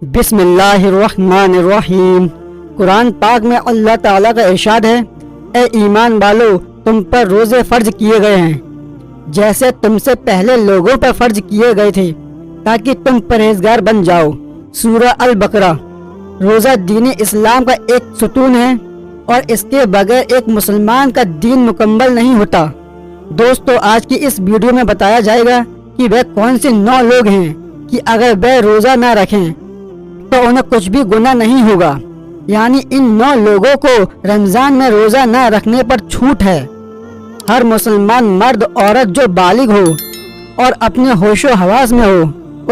بسم اللہ الرحمن الرحیم۔ قرآن پاک میں اللہ تعالیٰ کا ارشاد ہے، اے ایمان والو، تم پر روزے فرض کیے گئے ہیں جیسے تم سے پہلے لوگوں پر فرض کیے گئے تھے تاکہ تم پرہیزگار بن جاؤ۔ سورہ البقرہ۔ روزہ دین اسلام کا ایک ستون ہے اور اس کے بغیر ایک مسلمان کا دین مکمل نہیں ہوتا۔ دوستو، آج کی اس ویڈیو میں بتایا جائے گا کہ وہ کون سے 9 لوگ ہیں کہ اگر وہ روزہ نہ رکھیں تو انہیں کچھ بھی گناہ نہیں ہوگا۔ یعنی ان 9 لوگوں کو رمضان میں روزہ نہ رکھنے پر چھوٹ ہے۔ ہر مسلمان مرد عورت جو بالغ ہو اور اپنے ہوش و حواس میں ہو،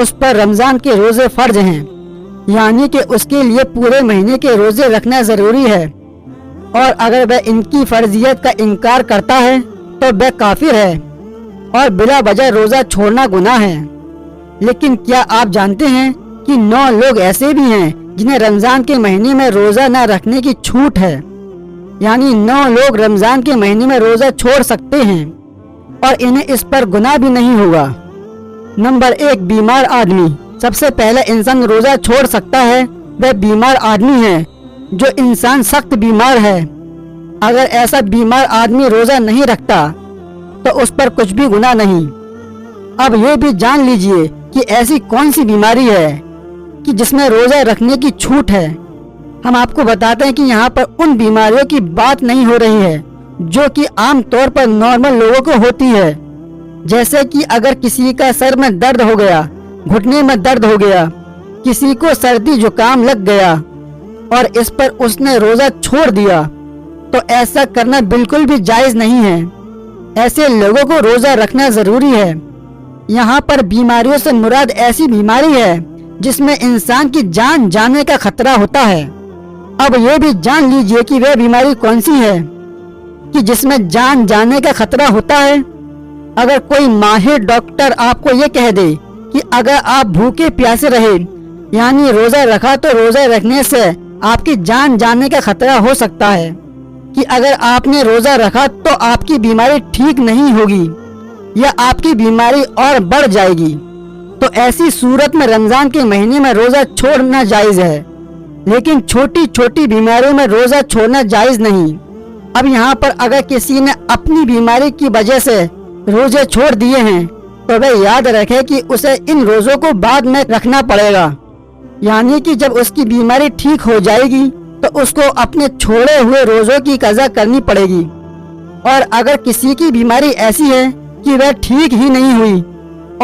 اس پر رمضان کے روزے فرض ہیں، یعنی کہ اس کے لیے پورے مہینے کے روزے رکھنا ضروری ہے، اور اگر وہ ان کی فرضیت کا انکار کرتا ہے تو وہ کافر ہے اور بلا وجہ روزہ چھوڑنا گناہ ہے۔ لیکن کیا آپ جانتے ہیں کہ 9 لوگ ایسے بھی ہیں جنہیں رمضان کے مہینے میں روزہ نہ رکھنے کی چھوٹ ہے؟ یعنی 9 لوگ رمضان کے مہینے میں روزہ چھوڑ سکتے ہیں اور انہیں اس پر گناہ بھی نہیں ہوگا۔ نمبر 1، بیمار آدمی۔ سب سے پہلے انسان روزہ چھوڑ سکتا ہے وہ بیمار آدمی ہے جو انسان سخت بیمار ہے۔ اگر ایسا بیمار آدمی روزہ نہیں رکھتا تو اس پر کچھ بھی گناہ نہیں۔ اب یہ بھی جان لیجئے کہ ایسی کون سی بیماری ہے کہ جس میں روزہ رکھنے کی چھوٹ ہے۔ ہم آپ کو بتاتے ہیں کہ یہاں پر ان بیماریوں کی بات نہیں ہو رہی ہے جو کہ عام طور پر نارمل لوگوں کو ہوتی ہے، جیسے کہ اگر کسی کا سر میں درد ہو گیا، گھٹنے میں درد ہو گیا، کسی کو سردی زکام لگ گیا اور اس پر اس نے روزہ چھوڑ دیا، تو ایسا کرنا بالکل بھی جائز نہیں ہے۔ ایسے لوگوں کو روزہ رکھنا ضروری ہے۔ یہاں پر بیماریوں سے مراد ایسی بیماری ہے جس میں انسان کی جان جانے کا خطرہ ہوتا ہے۔ اب یہ بھی جان لیجئے کہ وہ بیماری کون سی ہے کہ جس میں جان جانے کا خطرہ ہوتا ہے۔ اگر کوئی ماہر ڈاکٹر آپ کو یہ کہہ دے کہ اگر آپ بھوکے پیاسے رہے، یعنی روزہ رکھا تو روزہ رکھنے سے آپ کی جان جانے کا خطرہ ہو سکتا ہے، کہ اگر آپ نے روزہ رکھا تو آپ کی بیماری ٹھیک نہیں ہوگی یا آپ کی بیماری اور بڑھ جائے گی، تو ایسی صورت میں رمضان کے مہینے میں روزہ چھوڑنا جائز ہے۔ لیکن چھوٹی چھوٹی بیماریوں میں روزہ چھوڑنا جائز نہیں۔ اب یہاں پر اگر کسی نے اپنی بیماری کی وجہ سے روزے چھوڑ دیے ہیں تو وہ یاد رکھے کہ اسے ان روزوں کو بعد میں رکھنا پڑے گا، یعنی کہ جب اس کی بیماری ٹھیک ہو جائے گی تو اس کو اپنے چھوڑے ہوئے روزوں کی قضا کرنی پڑے گی۔ اور اگر کسی کی بیماری ایسی ہے کہ وہ ٹھیک ہی نہیں ہوئی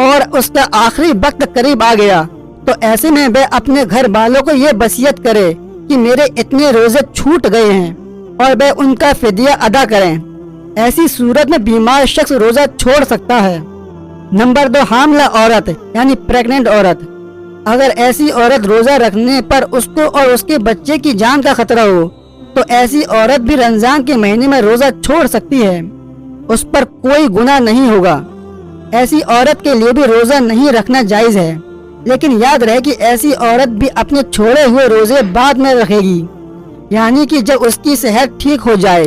اور اس کا آخری وقت قریب آ گیا، تو ایسے میں وہ اپنے گھر والوں کو یہ وصیت کرے کہ میرے اتنے روزے چھوٹ گئے ہیں اور وہ ان کا فدیہ ادا کریں۔ ایسی صورت میں بیمار شخص روزہ چھوڑ سکتا ہے۔ نمبر 2، حاملہ عورت یعنی پریگننٹ عورت۔ اگر ایسی عورت روزہ رکھنے پر اس کو اور اس کے بچے کی جان کا خطرہ ہو تو ایسی عورت بھی رمضان کے مہینے میں روزہ چھوڑ سکتی ہے، اس پر کوئی گناہ نہیں ہوگا۔ ایسی عورت کے لیے بھی روزہ نہیں رکھنا جائز ہے، لیکن یاد رہے کہ ایسی عورت بھی اپنے چھوڑے ہوئے روزے بعد میں رکھے گی، یعنی کہ جب اس کی صحت ٹھیک ہو جائے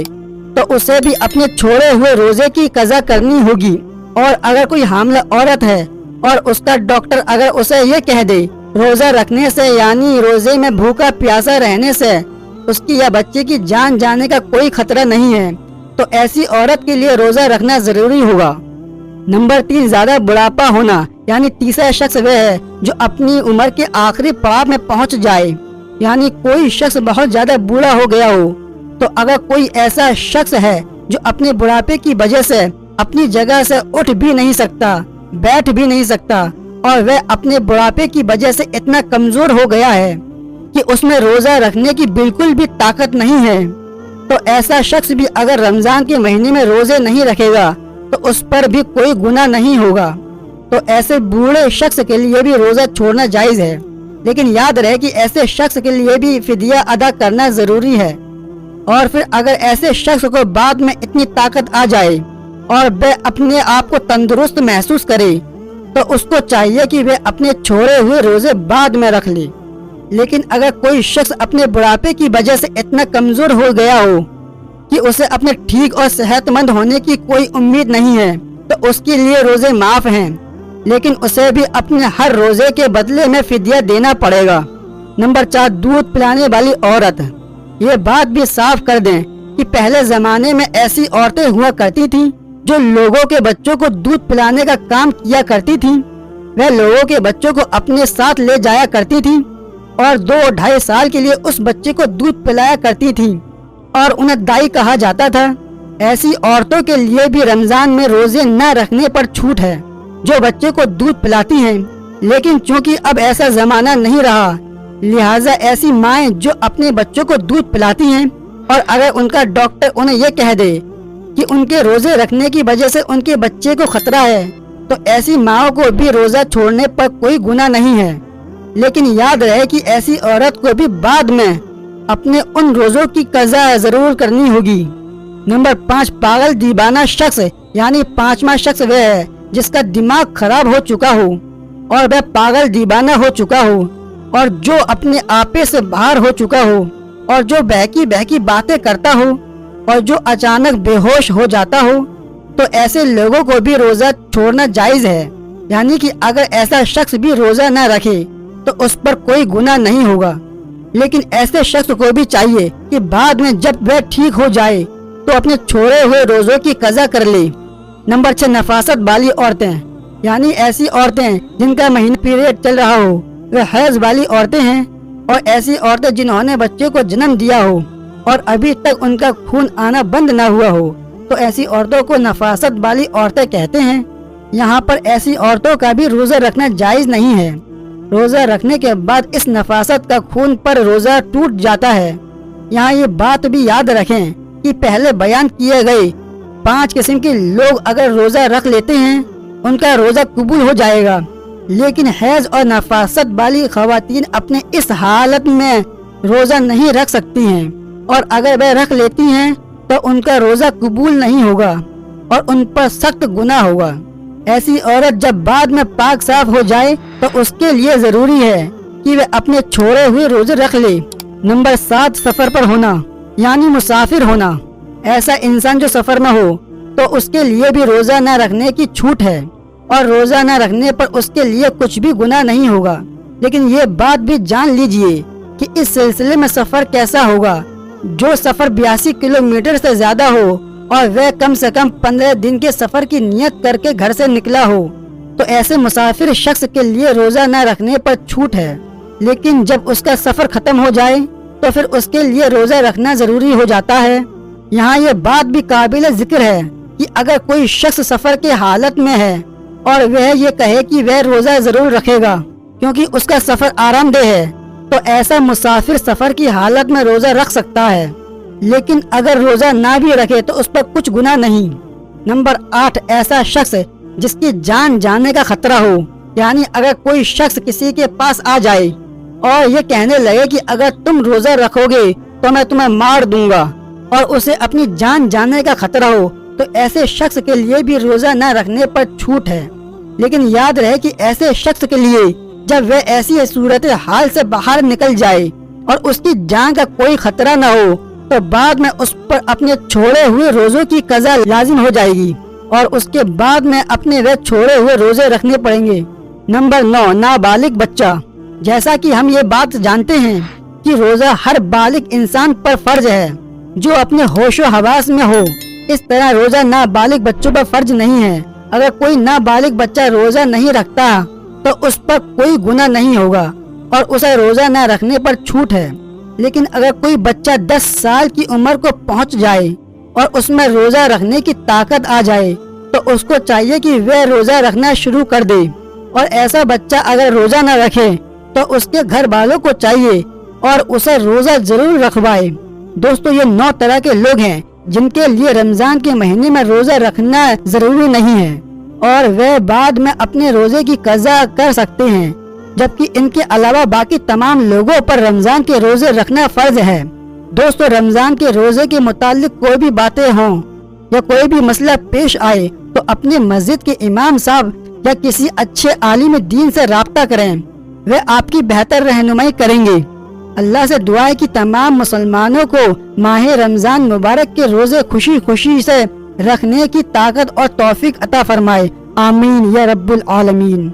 تو اسے بھی اپنے چھوڑے ہوئے روزے کی قضا کرنی ہوگی۔ اور اگر کوئی حاملہ عورت ہے اور اس کا ڈاکٹر اگر اسے یہ کہہ دے روزہ رکھنے سے، یعنی روزے میں بھوکا پیاسا رہنے سے اس کی یا بچے کی جان جانے کا کوئی خطرہ نہیں ہے، تو ایسی عورت کے لیے روزہ رکھنا ضروری ہوگا۔ نمبر 3، زیادہ بڑھاپا ہونا، یعنی تیسرا شخص وہ ہے جو اپنی عمر کے آخری پڑاؤ میں پہنچ جائے، یعنی کوئی شخص بہت زیادہ بوڑھا ہو گیا ہو۔ تو اگر کوئی ایسا شخص ہے جو اپنے بڑھاپے کی وجہ سے اپنی جگہ سے اٹھ بھی نہیں سکتا، بیٹھ بھی نہیں سکتا، اور وہ اپنے بڑھاپے کی وجہ سے اتنا کمزور ہو گیا ہے کہ اس میں روزہ رکھنے کی بالکل بھی طاقت نہیں ہے، تو ایسا شخص بھی اگر رمضان کے مہینے میں روزے نہیں رکھے گا تو اس پر بھی کوئی گناہ نہیں ہوگا۔ تو ایسے بوڑھے شخص کے لیے بھی روزہ چھوڑنا جائز ہے، لیکن یاد رہے کہ ایسے شخص کے لیے بھی فدیہ ادا کرنا ضروری ہے۔ اور پھر اگر ایسے شخص کو بعد میں اتنی طاقت آ جائے اور وہ اپنے آپ کو تندرست محسوس کرے تو اس کو چاہیے کہ وہ اپنے چھوڑے ہوئے روزے بعد میں رکھ لے۔ لیکن اگر کوئی شخص اپنے بڑھاپے کی وجہ سے اتنا کمزور ہو گیا ہو کہ اسے اپنے ٹھیک اور صحت مند ہونے کی کوئی امید نہیں ہے تو اس کے لیے روزے معاف ہیں، لیکن اسے بھی اپنے ہر روزے کے بدلے میں فدیہ دینا پڑے گا۔ नंबर 4, दूध पिलाने वाली औरत। ये बात भी साफ कर दें कि पहले ज़माने में ऐसी औरतें हुआ करती थीं जो लोगों के बच्चों को दूध पिलाने का काम किया करती थीं। वह लोगों के बच्चों को अपने साथ ले जाया करती थीं और 2-2.5 साल के लिए उस बच्चे को दूध पिलाया करती थीं और उन्हें दाई कहा जाता था। ऐसी औरतों के लिए भी रमज़ान में रोज़े न रखने पर छूट है जो बच्चे को दूध पिलाती हैं। लेकिन चूंकि अब ऐसा ज़माना नहीं रहा, लिहाजा ऐसी माएँ जो अपने बच्चों को दूध पिलाती हैं और अगर उनका डॉक्टर उन्हें यह कह दे कि उनके रोज़े रखने की वजह से उनके बच्चे को खतरा है, तो ऐसी माओं को भी रोज़ा छोड़ने पर कोई गुनाह नहीं है। लेकिन याद रहे कि ऐसी औरत को भी बाद में अपने उन रोज़ों की कज़ा ज़रूर करनी होगी। नंबर 5, पागल दीवाना शख्स, यानी 5वां शख्स वह है जिसका दिमाग खराब हो चुका हो और वह पागल दीवाना हो चुका हो और जो अपने आपे से बाहर हो चुका हो और जो बहकी बहकी बातें करता हो और जो अचानक बेहोश हो जाता हो, तो ऐसे लोगों को भी रोज़ा छोड़ना जायज़ है। यानी कि अगर ऐसा शख्स भी रोज़ा न रखे तो उस पर कोई गुनाह नहीं होगा। लेकिन ऐसे शख्स को भी चाहिए कि बाद में जब वह ठीक हो जाए तो अपने छोड़े हुए रोज़ों की कज़ा कर ले। नंबर 6, नफासत वाली औरतें, यानी ऐसी औरतें जिनका महीना पीरियड चल रहा हो। वे हैज़ वाली औरतें हैं और ऐसी औरतें जिन्होंने बच्चे को जन्म दिया हो और अभी तक उनका खून आना बंद ना हुआ हो, तो ऐसी औरतों को नफासत वाली औरतें कहते हैं। यहाँ पर ऐसी औरतों का भी रोज़ा रखना जायज़ नहीं है। रोज़ा रखने के बाद इस नफासत का खून पर रोज़ा टूट जाता है। यहाँ ये बात भी याद रखें कि पहले बयान किए गए 5 किस्म के लोग अगर रोज़ा रख लेते हैं उनका रोज़ा कबूल हो जाएगा। लेकिन हैज़ और नफासत वाली खवातीन अपने इस हालत में रोज़ा नहीं रख सकती हैं और अगर वह रख लेती हैं तो उनका रोज़ा कबूल नहीं होगा और उन पर सख्त गुनाह होगा। ऐसी औरत जब बाद में पाक साफ हो जाए तो उसके लिए ज़रूरी है कि वह अपने छोड़े हुए रोज़े रख ले। नंबर 7, सफ़र पर होना, यानी मुसाफिर होना। ऐसा इंसान जो सफ़र में हो तो उसके लिए भी रोज़ा न रखने की छूट है और रोज़ा न रखने पर उसके लिए कुछ भी गुनाह नहीं होगा। लेकिन ये बात भी जान लीजिए कि इस सिलसिले में सफ़र कैसा होगा। जो सफ़र 82 किलोमीटर से ज़्यादा हो और वह कम से कम 15 दिन के सफ़र की नियत करके घर से निकला हो, तो ऐसे मुसाफिर शख्स के लिए रोज़ा न रखने पर छूट है। लेकिन जब उसका सफ़र ख़त्म हो जाए तो फिर उसके लिए रोज़ा रखना ज़रूरी हो जाता है। यहाँ ये बात भी काबिल ज़िक्र है कि अगर कोई शख्स सफ़र के हालत में है और वह ये कहे कि वह रोज़ा ज़रूर रखेगा क्योंकि उसका सफ़र आरामदेह है, तो ऐसा मुसाफिर सफ़र की हालत में रोज़ा रख सकता है। लेकिन अगर रोज़ा ना भी रखे तो उस पर कुछ गुनाह नहीं। नंबर 8, ऐसा शख्स जिसकी जान जाने का खतरा हो, यानी अगर कोई शख्स किसी के पास आ जाए और ये कहने लगे कि अगर तुम रोज़ा रखोगे तो मैं तुम्हें मार दूंगा और उसे अपनी जान जाने का खतरा हो, तो ऐसे शख्स के लिए भी रोज़ा न रखने पर छूट है। लेकिन याद रहे कि ऐसे शख्स के लिए जब वह ऐसी सूरत हाल से बाहर निकल जाए और उसकी जान का कोई खतरा न हो, तो बाद में उस पर अपने छोड़े हुए रोज़ों की कज़ा लाजिम हो जाएगी और उसके बाद में अपने वह छोड़े हुए रोज़े रखने पड़ेंगे। नंबर 9, नाबालिग बच्चा। जैसा कि हम ये बात जानते हैं कि रोज़ा हर बालिग इंसान पर फर्ज है जो अपने होशो हवास में हो। इस तरह रोज़ा नाबालिग बच्चों पर फर्ज नहीं है। अगर कोई नाबालिग बच्चा रोज़ा नहीं रखता तो उस पर कोई गुनाह नहीं होगा और उसे रोज़ा न रखने पर छूट है। लेकिन अगर कोई बच्चा 10 साल की उम्र को पहुंच जाए और उसमें रोज़ा रखने की ताकत आ जाए तो उसको चाहिए कि वह रोज़ा रखना शुरू कर दे। और ऐसा बच्चा अगर रोज़ा न रखे तो उसके घर वालों को चाहिए और उसे रोज़ा जरूर रखवाए। दोस्तों, ये 9 तरह के लोग हैं जिनके लिए रमज़ान के महीने में रोज़ा रखना ज़रूरी नहीं है और वे बाद में अपने रोज़े की कज़ा कर सकते हैं, जबकि इनके अलावा बाकी तमाम लोगों पर रमज़ान के रोज़े रखना फ़र्ज है। दोस्तों, रमज़ान के रोज़े के मुतालिक कोई भी बातें हों या कोई भी मसला पेश आए तो अपने मस्जिद के इमाम साहब या किसी अच्छे आलिम दीन से राब्ता करें, वे आपकी बेहतर रहनुमाई करेंगे। अल्लाह से दुआ है कि तमाम मुसलमानों को माह रमज़ान मुबारक के रोज़े खुशी खुशी से रखने की ताकत और तौफीक अता फरमाए। आमीन या रब्बुल आलमीन।